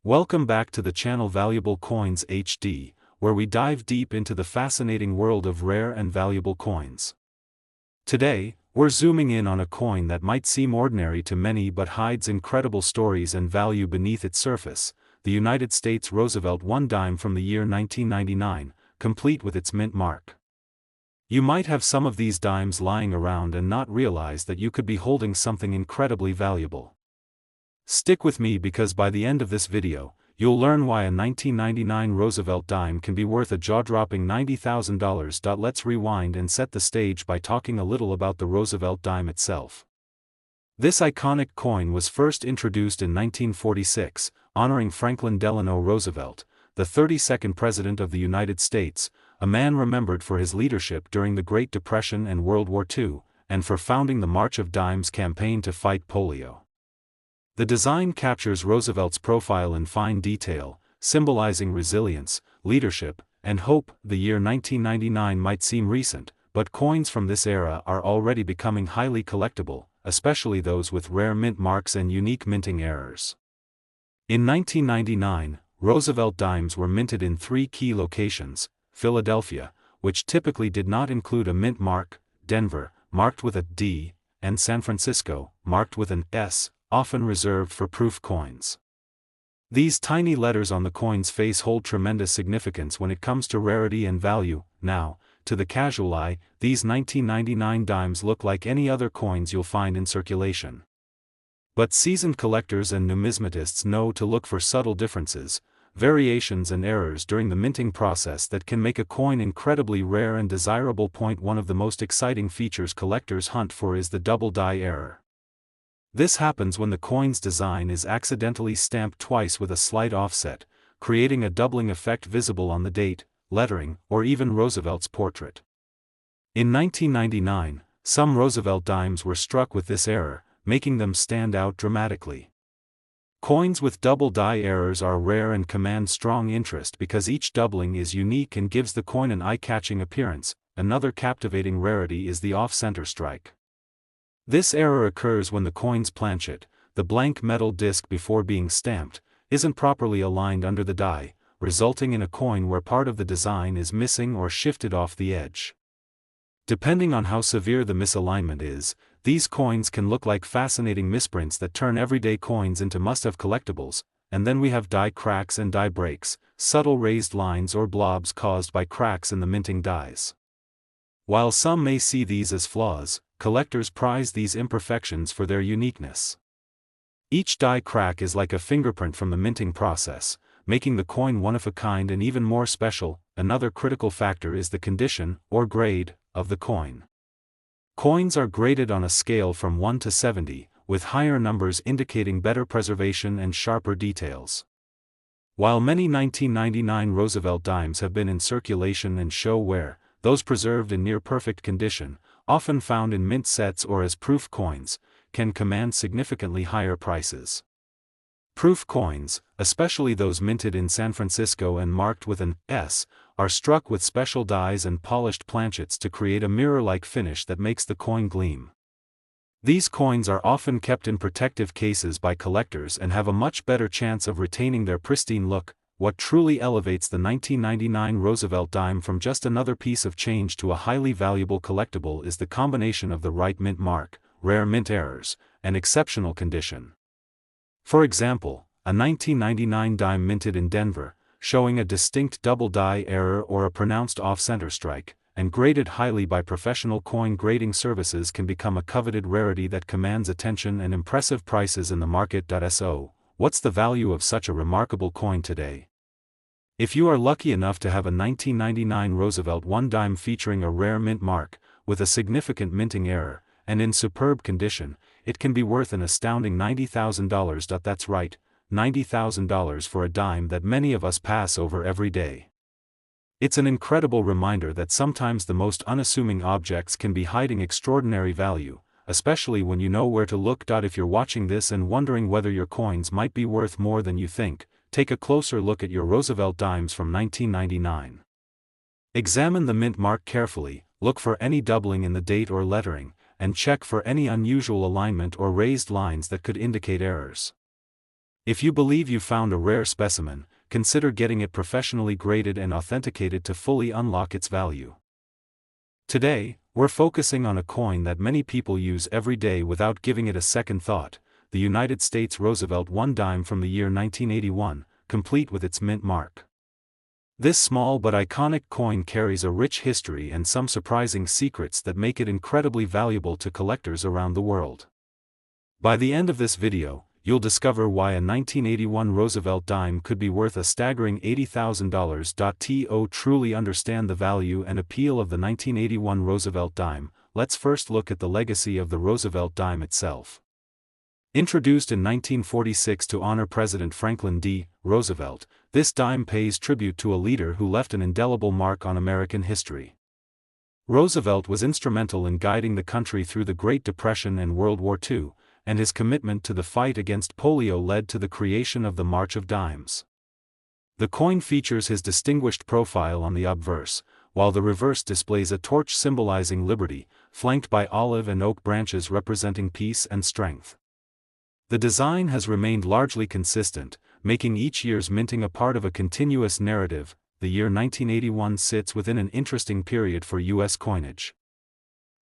Welcome back to the channel Valuable Coins HD, where we dive deep into the fascinating world of rare and valuable coins. Today, we're zooming in on a coin that might seem ordinary to many but hides incredible stories and value beneath its surface, the United States Roosevelt Dime from the year 1999, complete with its mint mark. You might have some of these dimes lying around and not realize that you could be holding something incredibly valuable. Stick with me because by the end of this video, you'll learn why a 1999 Roosevelt dime can be worth a jaw-dropping $90,000. Let's rewind and set the stage by talking a little about the Roosevelt dime itself. This iconic coin was first introduced in 1946, honoring Franklin Delano Roosevelt, the 32nd President of the United States, a man remembered for his leadership during the Great Depression and World War II, and for founding the March of Dimes campaign to fight polio. The design captures Roosevelt's profile in fine detail, symbolizing resilience, leadership, and hope. The year 1999 might seem recent, but coins from this era are already becoming highly collectible, especially those with rare mint marks and unique minting errors. In 1999, Roosevelt dimes were minted in three key locations: Philadelphia, which typically did not include a mint mark; Denver, marked with a D; and San Francisco, marked with an S, often reserved for proof coins. These tiny letters on the coin's face hold tremendous significance when it comes to rarity and value. Now, to the casual eye, these 1999 dimes look like any other coins you'll find in circulation. But seasoned collectors and numismatists know to look for subtle differences, variations and errors during the minting process that can make a coin incredibly rare and desirable. One of the most exciting features collectors hunt for is the double die error. This happens when the coin's design is accidentally stamped twice with a slight offset, creating a doubling effect visible on the date, lettering, or even Roosevelt's portrait. In 1999, some Roosevelt dimes were struck with this error, making them stand out dramatically. Coins with double die errors are rare and command strong interest because each doubling is unique and gives the coin an eye-catching appearance. Another captivating rarity is the off-center strike. This error occurs when the coin's planchet, the blank metal disc before being stamped, isn't properly aligned under the die, resulting in a coin where part of the design is missing or shifted off the edge. Depending on how severe the misalignment is, these coins can look like fascinating misprints that turn everyday coins into must-have collectibles. And then we have die cracks and die breaks, subtle raised lines or blobs caused by cracks in the minting dies. While some may see these as flaws, collectors prize these imperfections for their uniqueness. Each die crack is like a fingerprint from the minting process, making the coin one of a kind and even more special. Another critical factor is the condition, or grade, of the coin. Coins are graded on a scale from 1 to 70, with higher numbers indicating better preservation and sharper details. While many 1999 Roosevelt dimes have been in circulation and show wear, those preserved in near-perfect condition, often found in mint sets or as proof coins, can command significantly higher prices. Proof coins, especially those minted in San Francisco and marked with an S, are struck with special dies and polished planchets to create a mirror-like finish that makes the coin gleam. These coins are often kept in protective cases by collectors and have a much better chance of retaining their pristine look. What truly elevates the 1999 Roosevelt dime from just another piece of change to a highly valuable collectible is the combination of the right mint mark, rare mint errors, and exceptional condition. For example, a 1999 dime minted in Denver, showing a distinct double die error or a pronounced off-center strike, and graded highly by professional coin grading services can become a coveted rarity that commands attention and impressive prices in the market. So, what's the value of such a remarkable coin today? If you are lucky enough to have a 1999 Roosevelt dime featuring a rare mint mark, with a significant minting error, and in superb condition, it can be worth an astounding $90,000. That's right, $90,000 for a dime that many of us pass over every day. It's an incredible reminder that sometimes the most unassuming objects can be hiding extraordinary value, especially when you know where to look. If you're watching this and wondering whether your coins might be worth more than you think, take a closer look at your Roosevelt dimes from 1999. Examine the mint mark carefully, look for any doubling in the date or lettering, and check for any unusual alignment or raised lines that could indicate errors. If you believe you found a rare specimen, consider getting it professionally graded and authenticated to fully unlock its value. Today, we're focusing on a coin that many people use every day without giving it a second thought, the United States Roosevelt I dime from the year 1981, complete with its mint mark. This small but iconic coin carries a rich history and some surprising secrets that make it incredibly valuable to collectors around the world. By the end of this video, you'll discover why a 1981 Roosevelt dime could be worth a staggering $80,000. To truly understand the value and appeal of the 1981 Roosevelt dime, let's first look at the legacy of the Roosevelt dime itself. Introduced in 1946 to honor President Franklin D. Roosevelt, this dime pays tribute to a leader who left an indelible mark on American history. Roosevelt was instrumental in guiding the country through the Great Depression and World War II, and his commitment to the fight against polio led to the creation of the March of Dimes. The coin features his distinguished profile on the obverse, while the reverse displays a torch symbolizing liberty, flanked by olive and oak branches representing peace and strength. The design has remained largely consistent, making each year's minting a part of a continuous narrative. The year 1981 sits within an interesting period for U.S. coinage.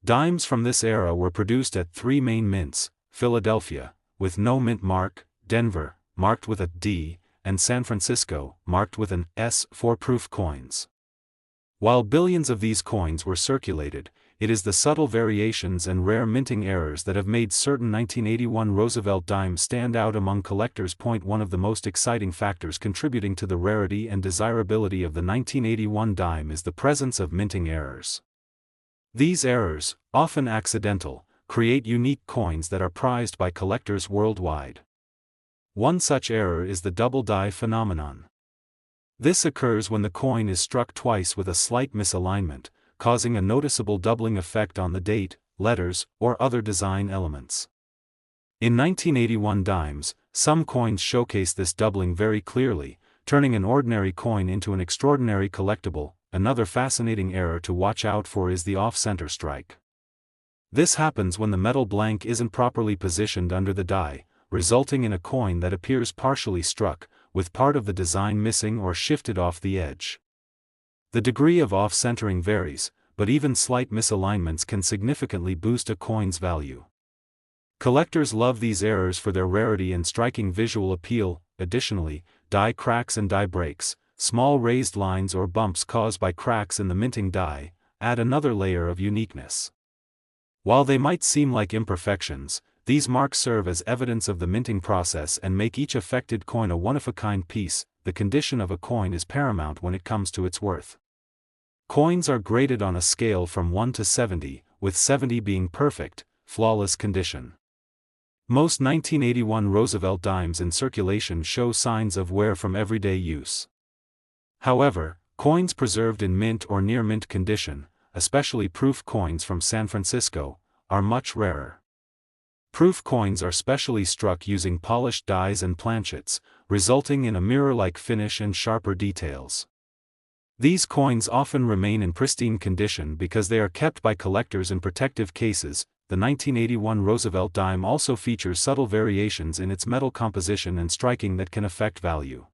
Dimes from this era were produced at three main mints: Philadelphia, with no mint mark; Denver, marked with a D; and San Francisco, marked with an S for proof coins. While billions of these coins were circulated, it is the subtle variations and rare minting errors that have made certain 1981 Roosevelt dimes stand out among collectors. One of the most exciting factors contributing to the rarity and desirability of the 1981 dime is the presence of minting errors. These errors, often accidental, create unique coins that are prized by collectors worldwide. One such error is the double die phenomenon. This occurs when the coin is struck twice with a slight misalignment, causing a noticeable doubling effect on the date, letters, or other design elements. In 1981 dimes, some coins showcase this doubling very clearly, turning an ordinary coin into an extraordinary collectible. Another fascinating error to watch out for is the off-center strike. This happens when the metal blank isn't properly positioned under the die, resulting in a coin that appears partially struck, with part of the design missing or shifted off the edge. The degree of off-centering varies, but even slight misalignments can significantly boost a coin's value. Collectors love these errors for their rarity and striking visual appeal. Additionally, die cracks and die breaks, small raised lines or bumps caused by cracks in the minting die, add another layer of uniqueness. While they might seem like imperfections, these marks serve as evidence of the minting process and make each affected coin a one-of-a-kind piece. The condition of a coin is paramount when it comes to its worth. Coins are graded on a scale from 1 to 70, with 70 being perfect, flawless condition. Most 1981 Roosevelt dimes in circulation show signs of wear from everyday use. However, coins preserved in mint or near mint condition, especially proof coins from San Francisco, are much rarer. Proof coins are specially struck using polished dies and planchets, resulting in a mirror-like finish and sharper details. These coins often remain in pristine condition because they are kept by collectors in protective cases. The 1981 Roosevelt dime also features subtle variations in its metal composition and striking that can affect value.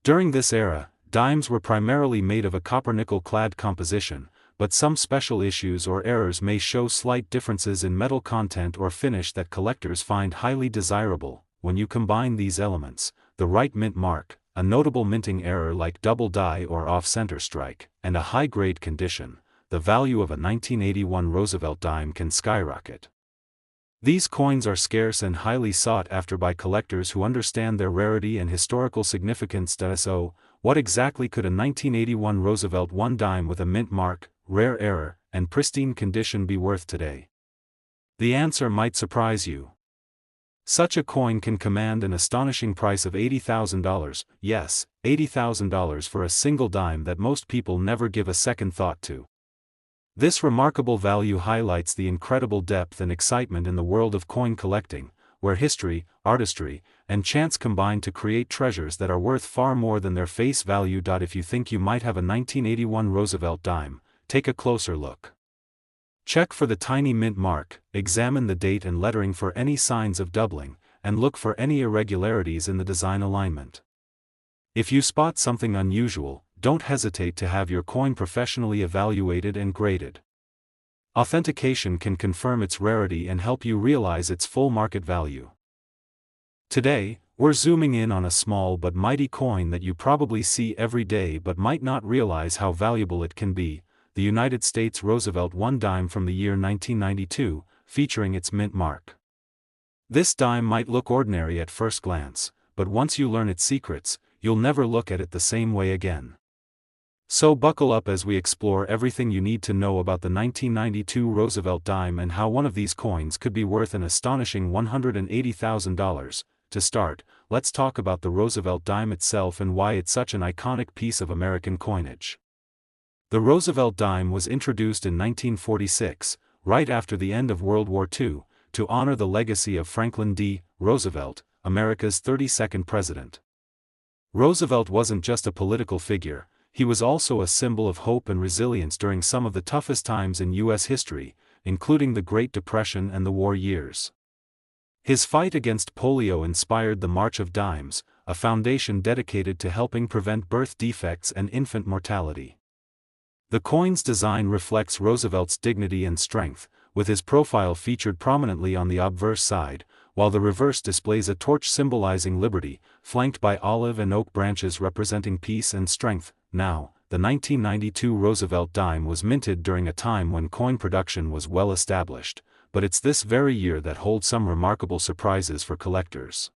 During this era, dimes were primarily made of a copper-nickel clad composition, but some special issues or errors may show slight differences in metal content or finish that collectors find highly desirable. When you combine these elements, the right mint mark, a notable minting error like double die or off-center strike, and a high-grade condition, the value of a 1981 Roosevelt dime can skyrocket. These coins are scarce and highly sought after by collectors who understand their rarity and historical significance. So, what exactly could a 1981 Roosevelt I dime with a mint mark, rare error, and pristine condition be worth today? The answer might surprise you. Such a coin can command an astonishing price of $80,000, yes, $80,000 for a single dime that most people never give a second thought to. This remarkable value highlights the incredible depth and excitement in the world of coin collecting, where history, artistry, and chance combine to create treasures that are worth far more than their face value. If you think you might have a 1981 Roosevelt dime, take a closer look. Check for the tiny mint mark, examine the date and lettering for any signs of doubling, and look for any irregularities in the design alignment. If you spot something unusual, don't hesitate to have your coin professionally evaluated and graded. Authentication can confirm its rarity and help you realize its full market value. Today, we're zooming in on a small but mighty coin that you probably see every day but might not realize how valuable it can be, the United States Roosevelt I dime from the year 1992, featuring its mint mark. This dime might look ordinary at first glance, but once you learn its secrets, you'll never look at it the same way again. So buckle up as we explore everything you need to know about the 1992 Roosevelt dime and how one of these coins could be worth an astonishing $180,000. To start, let's talk about the Roosevelt dime itself and why it's such an iconic piece of American coinage. The Roosevelt dime was introduced in 1946, right after the end of World War II, to honor the legacy of Franklin D. Roosevelt, America's 32nd president. Roosevelt wasn't just a political figure, he was also a symbol of hope and resilience during some of the toughest times in U.S. history, including the Great Depression and the war years. His fight against polio inspired the March of Dimes, a foundation dedicated to helping prevent birth defects and infant mortality. The coin's design reflects Roosevelt's dignity and strength, with his profile featured prominently on the obverse side, while the reverse displays a torch symbolizing liberty, flanked by olive and oak branches representing peace and strength. Now, the 1992 Roosevelt dime was minted during a time when coin production was well established, but it's this very year that holds some remarkable surprises for collectors.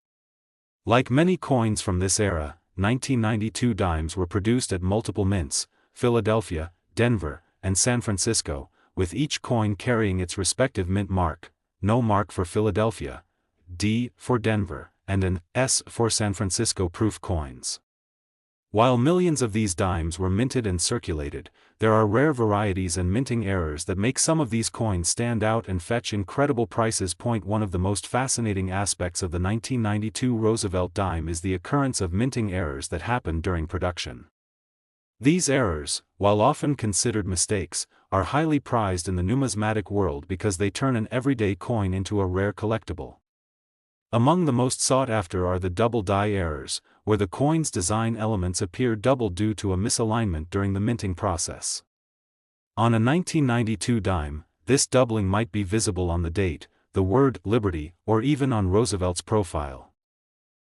Like many coins from this era, 1992 dimes were produced at multiple mints, Philadelphia, Denver, and San Francisco, with each coin carrying its respective mint mark, no mark for Philadelphia, D for Denver, and an S for San Francisco proof coins. While millions of these dimes were minted and circulated, there are rare varieties and minting errors that make some of these coins stand out and fetch incredible prices. One of the most fascinating aspects of the 1992 Roosevelt dime is the occurrence of minting errors that happened during production. These errors, while often considered mistakes, are highly prized in the numismatic world because they turn an everyday coin into a rare collectible. Among the most sought after are the double die errors, where the coin's design elements appear double due to a misalignment during the minting process. On a 1992 dime, this doubling might be visible on the date, the word Liberty, or even on Roosevelt's profile.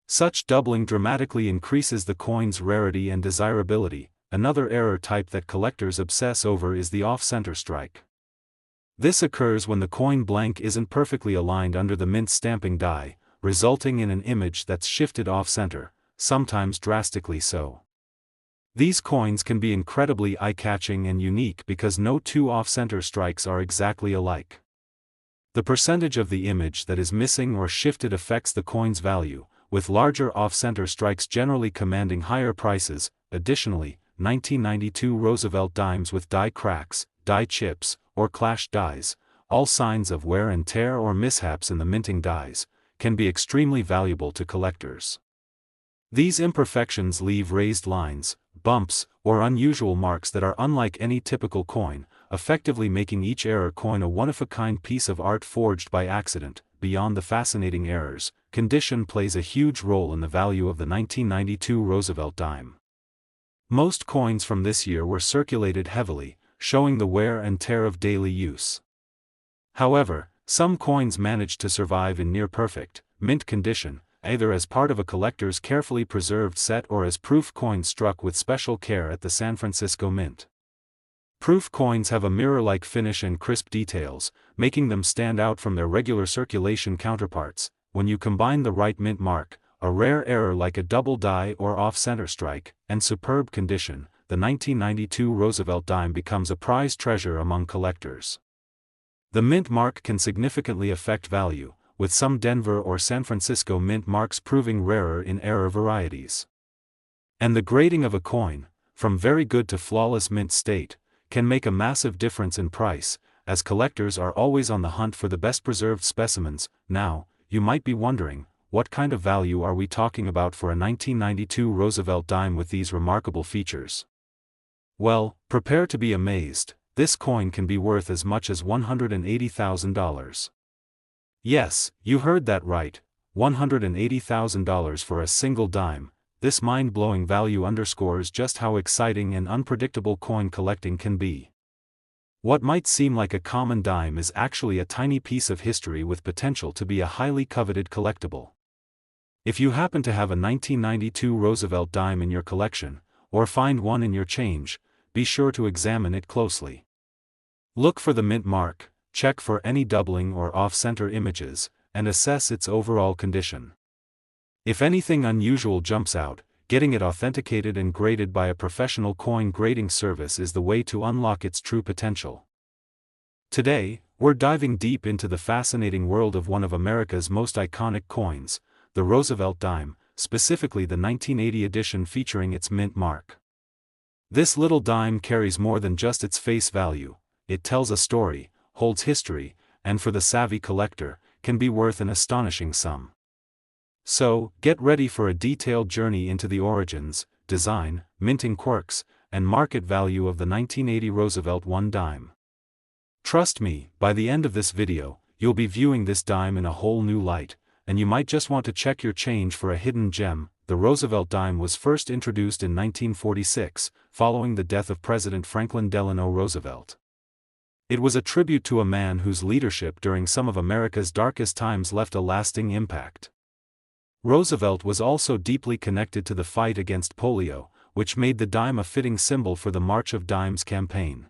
Such doubling dramatically increases the coin's rarity and desirability. Another error type that collectors obsess over is the off-center strike. This occurs when the coin blank isn't perfectly aligned under the mint stamping die, resulting in an image that's shifted off-center, sometimes drastically so. These coins can be incredibly eye-catching and unique because no two off-center strikes are exactly alike. The percentage of the image that is missing or shifted affects the coin's value, with larger off-center strikes generally commanding higher prices. Additionally, 1992 Roosevelt dimes with die cracks, die chips, or clashed dies, all signs of wear and tear or mishaps in the minting dies, can be extremely valuable to collectors. These imperfections leave raised lines, bumps, or unusual marks that are unlike any typical coin, effectively making each error coin a one-of-a-kind piece of art forged by accident. Beyond the fascinating errors, condition plays a huge role in the value of the 1992 Roosevelt dime. Most coins from this year were circulated heavily, showing the wear and tear of daily use. However, some coins managed to survive in near-perfect, mint condition, either as part of a collector's carefully preserved set or as proof coins struck with special care at the San Francisco Mint. Proof coins have a mirror-like finish and crisp details, making them stand out from their regular circulation counterparts. When you combine the right mint mark, a rare error like a double die or off-center strike, and superb condition, the 1992 Roosevelt dime becomes a prized treasure among collectors. The mint mark can significantly affect value, with some Denver or San Francisco mint marks proving rarer in error varieties. And the grading of a coin, from very good to flawless mint state, can make a massive difference in price, as collectors are always on the hunt for the best preserved specimens. Now, you might be wondering, what kind of value are we talking about for a 1992 Roosevelt dime with these remarkable features? Well, prepare to be amazed. This coin can be worth as much as $180,000. Yes, you heard that right, $180,000 for a single dime. This mind-blowing value underscores just how exciting and unpredictable coin collecting can be. What might seem like a common dime is actually a tiny piece of history with potential to be a highly coveted collectible. If you happen to have a 1992 Roosevelt dime in your collection, or find one in your change, be sure to examine it closely. Look for the mint mark, check for any doubling or off-center images, and assess its overall condition. If anything unusual jumps out, getting it authenticated and graded by a professional coin grading service is the way to unlock its true potential. Today, we're diving deep into the fascinating world of one of America's most iconic coins, the Roosevelt dime, specifically the 1980 edition featuring its mint mark. This little dime carries more than just its face value. It tells a story, holds history, and for the savvy collector, can be worth an astonishing sum. So, get ready for a detailed journey into the origins, design, minting quirks, and market value of the 1980 Roosevelt dime. Trust me, by the end of this video, you'll be viewing this dime in a whole new light, and you might just want to check your change for a hidden gem. The Roosevelt dime was first introduced in 1946, following the death of President Franklin Delano Roosevelt. It was a tribute to a man whose leadership during some of America's darkest times left a lasting impact. Roosevelt was also deeply connected to the fight against polio, which made the dime a fitting symbol for the March of Dimes campaign.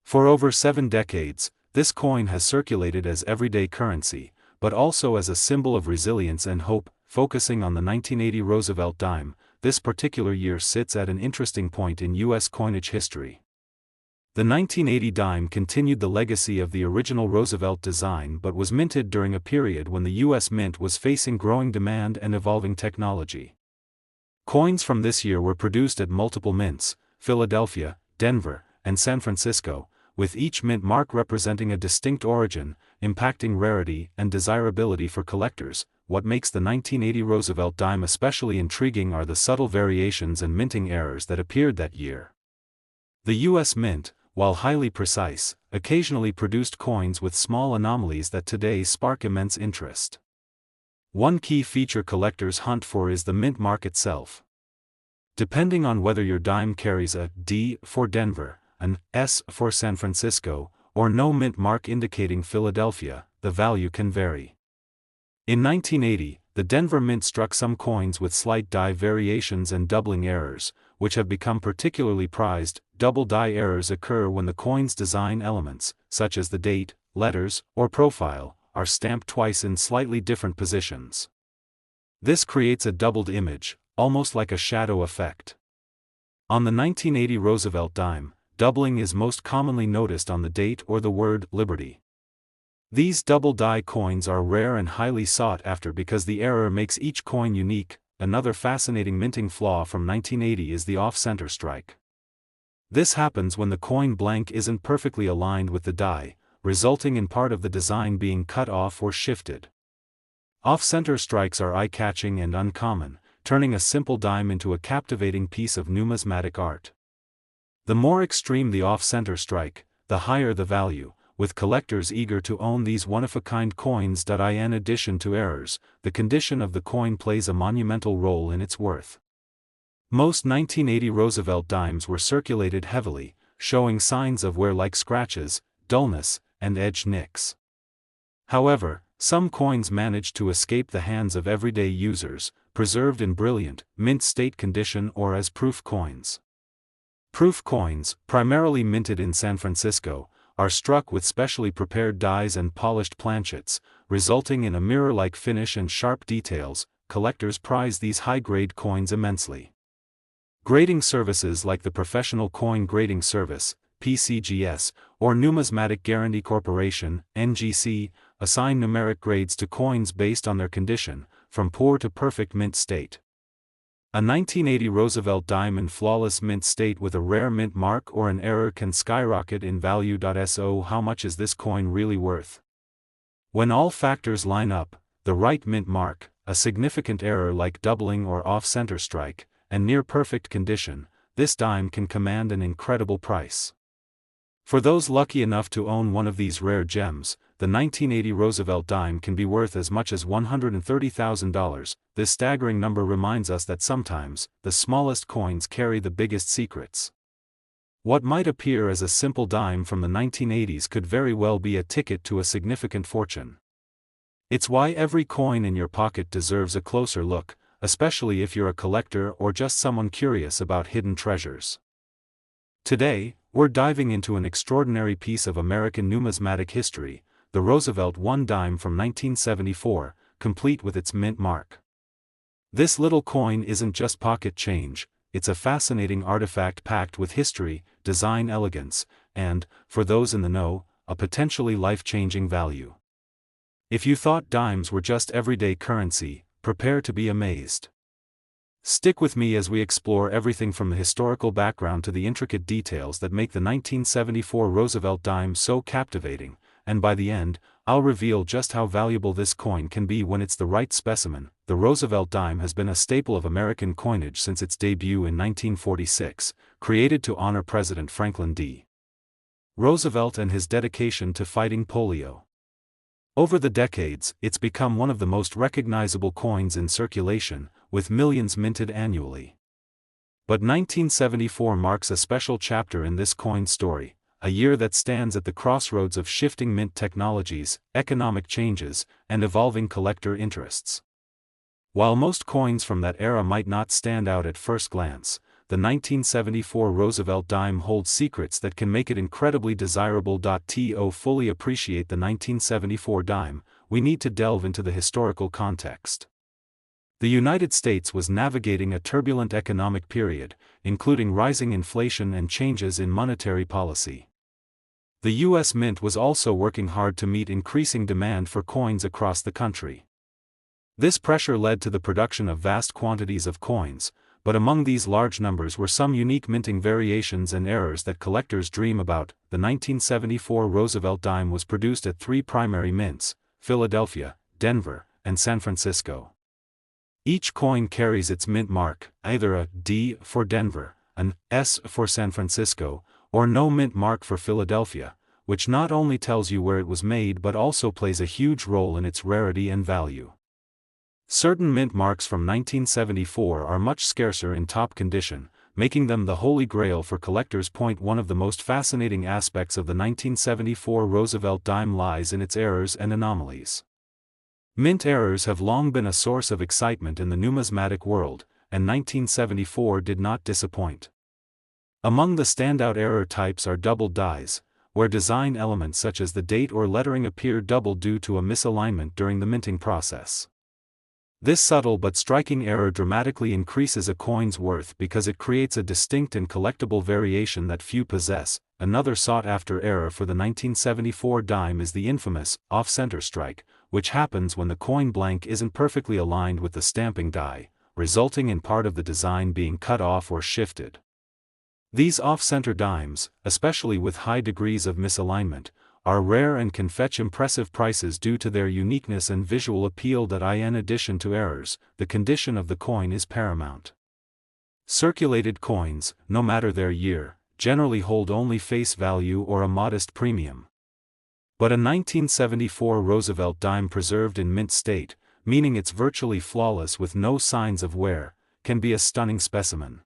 For over 7 decades, this coin has circulated as everyday currency, but also as a symbol of resilience and hope. Focusing on the 1980 Roosevelt dime, this particular year sits at an interesting point in U.S. coinage history. The 1980 dime continued the legacy of the original Roosevelt design but was minted during a period when the U.S. Mint was facing growing demand and evolving technology. Coins from this year were produced at multiple mints, Philadelphia, Denver, and San Francisco, with each mint mark representing a distinct origin, impacting rarity and desirability for collectors. What makes the 1980 Roosevelt dime especially intriguing are the subtle variations and minting errors that appeared that year. The U.S. Mint, while highly precise, occasionally produced coins with small anomalies that today spark immense interest. One key feature collectors hunt for is the mint mark itself. Depending on whether your dime carries a D for Denver, an S for San Francisco, or no mint mark indicating Philadelphia, the value can vary. In 1980, the Denver Mint struck some coins with slight die variations and doubling errors, which have become particularly prized. Double die errors occur when the coin's design elements, such as the date, letters, or profile, are stamped twice in slightly different positions. This creates a doubled image, almost like a shadow effect. On the 1980 Roosevelt dime, doubling is most commonly noticed on the date or the word Liberty. These double die coins are rare and highly sought after because the error makes each coin unique. Another fascinating minting flaw from 1980 is the off-center strike. This happens when the coin blank isn't perfectly aligned with the die, resulting in part of the design being cut off or shifted. Off-center strikes are eye-catching and uncommon, turning a simple dime into a captivating piece of numismatic art. The more extreme the off-center strike, the higher the value, with collectors eager to own these one-of-a-kind coins. In addition to errors, the condition of the coin plays a monumental role in its worth. Most 1980 Roosevelt dimes were circulated heavily, showing signs of wear like scratches, dullness, and edge nicks. However, some coins managed to escape the hands of everyday users, preserved in brilliant, mint state condition or as proof coins. Proof coins, primarily minted in San Francisco, are struck with specially prepared dies and polished planchets, resulting in a mirror-like finish and sharp details. Collectors prize these high-grade coins immensely. Grading services like the Professional Coin Grading Service, PCGS, or Numismatic Guarantee Corporation, NGC, assign numeric grades to coins based on their condition, from poor to perfect mint state. A 1980 Roosevelt dime in flawless mint state with a rare mint mark or an error can skyrocket in value. So how much is this coin really worth? When all factors line up, the right mint mark, a significant error like doubling or off-center strike, and near-perfect condition, this dime can command an incredible price. For those lucky enough to own one of these rare gems, the 1980 Roosevelt dime can be worth as much as $130,000. This staggering number reminds us that sometimes, the smallest coins carry the biggest secrets. What might appear as a simple dime from the 1980s could very well be a ticket to a significant fortune. It's why every coin in your pocket deserves a closer look, especially if you're a collector or just someone curious about hidden treasures. Today, we're diving into an extraordinary piece of American numismatic history, the Roosevelt I dime from 1974, complete with its mint mark. This little coin isn't just pocket change, it's a fascinating artifact packed with history, design elegance, and, for those in the know, a potentially life-changing value. If you thought dimes were just everyday currency, prepare to be amazed. Stick with me as we explore everything from the historical background to the intricate details that make the 1974 Roosevelt dime so captivating, and by the end, I'll reveal just how valuable this coin can be when it's the right specimen. The Roosevelt dime has been a staple of American coinage since its debut in 1946, created to honor President Franklin D. Roosevelt and his dedication to fighting polio. Over the decades, it's become one of the most recognizable coins in circulation, with millions minted annually. But 1974 marks a special chapter in this coin's story, a year that stands at the crossroads of shifting mint technologies, economic changes, and evolving collector interests. While most coins from that era might not stand out at first glance, the 1974 Roosevelt dime holds secrets that can make it incredibly desirable. To fully appreciate the 1974 dime, we need to delve into the historical context. The United States was navigating a turbulent economic period, including rising inflation and changes in monetary policy. The U.S. Mint was also working hard to meet increasing demand for coins across the country. This pressure led to the production of vast quantities of coins, but among these large numbers were some unique minting variations and errors that collectors dream about. The 1974 Roosevelt dime was produced at three primary mints: Philadelphia, Denver, and San Francisco. Each coin carries its mint mark, either a D for Denver, an S for San Francisco, or no mint mark for Philadelphia, which not only tells you where it was made but also plays a huge role in its rarity and value. Certain mint marks from 1974 are much scarcer in top condition, making them the holy grail for collectors. One of the most fascinating aspects of the 1974 Roosevelt dime lies in its errors and anomalies. Mint errors have long been a source of excitement in the numismatic world, and 1974 did not disappoint. Among the standout error types are doubled dies, where design elements such as the date or lettering appear doubled due to a misalignment during the minting process. This subtle but striking error dramatically increases a coin's worth because it creates a distinct and collectible variation that few possess. Another sought-after error for the 1974 dime is the infamous off-center strike, which happens when the coin blank isn't perfectly aligned with the stamping die, resulting in part of the design being cut off or shifted. These off-center dimes, especially with high degrees of misalignment, are rare and can fetch impressive prices due to their uniqueness and visual appeal. In addition to errors, the condition of the coin is paramount. Circulated coins, no matter their year, generally hold only face value or a modest premium. But a 1974 Roosevelt dime preserved in mint state, meaning it's virtually flawless with no signs of wear, can be a stunning specimen.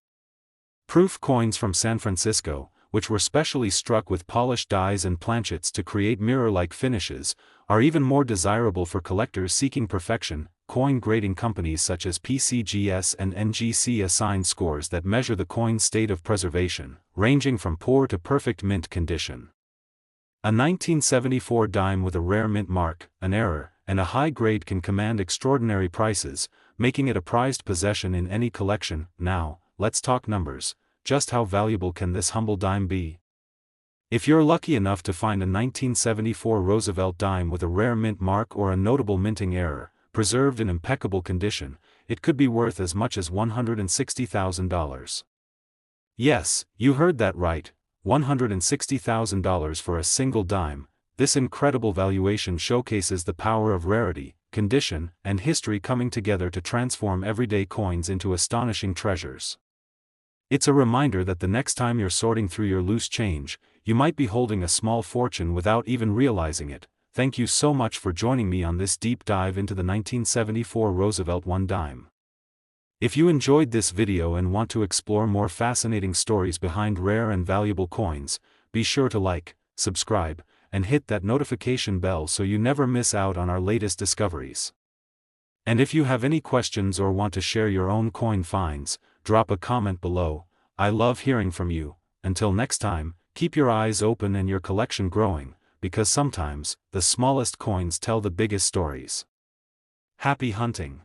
Proof coins from San Francisco, which were specially struck with polished dies and planchets to create mirror-like finishes, are even more desirable for collectors seeking perfection. Coin grading companies such as PCGS and NGC assign scores that measure the coin's state of preservation, ranging from poor to perfect mint condition. A 1974 dime with a rare mint mark, an error, and a high grade can command extraordinary prices, making it a prized possession in any collection. Now, let's talk numbers. Just how valuable can this humble dime be? If you're lucky enough to find a 1974 Roosevelt dime with a rare mint mark or a notable minting error, preserved in impeccable condition, it could be worth as much as $160,000. Yes, you heard that right, $160,000 for a single dime. This incredible valuation showcases the power of rarity, condition, and history coming together to transform everyday coins into astonishing treasures. It's a reminder that the next time you're sorting through your loose change, you might be holding a small fortune without even realizing it. thank you so much for joining me on this deep dive into the 1974 Roosevelt Dime. If you enjoyed this video and want to explore more fascinating stories behind rare and valuable coins, be sure to like, subscribe, and hit that notification bell so you never miss out on our latest discoveries. And if you have any questions or want to share your own coin finds, drop a comment below. I love hearing from you. Until next time, keep your eyes open and your collection growing, because sometimes, the smallest coins tell the biggest stories. Happy hunting!